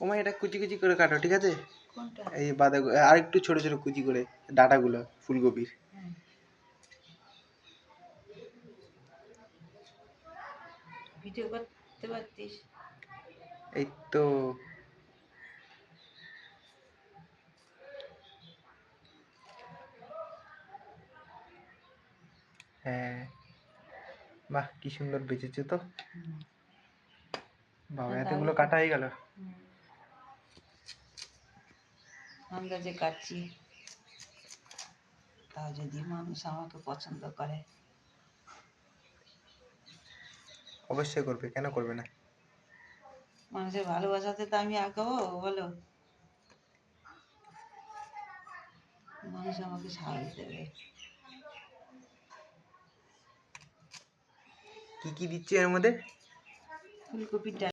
ওমা এটা কুচি কুচি করে কাটো, ঠিক আছে? কোনটা? এই বাঁধাকপি আর একটু ছোট ছোট কুচি করে ডাঁটাগুলো ফুলকপির। হ্যাঁ। ভিডিও করতে পারতিস। এই তো হ্যাঁ, বাহ কি সুন্দর বেঁচেছে তো। বাবা এতগুলো কাটা হয়ে গেল। আমরা যে কাটছি তা যদি মানুষ আমাকে পছন্দ করে, অবশ্যই করবে, কেন করবে না? মানুষের ভালোবাসাতে তো আমি আঁকাবো, বলো? মানুষ আমাকে সাহস দেবে। কি কি দিচ্ছি এর মধ্যে? ফুলকপির ডাল।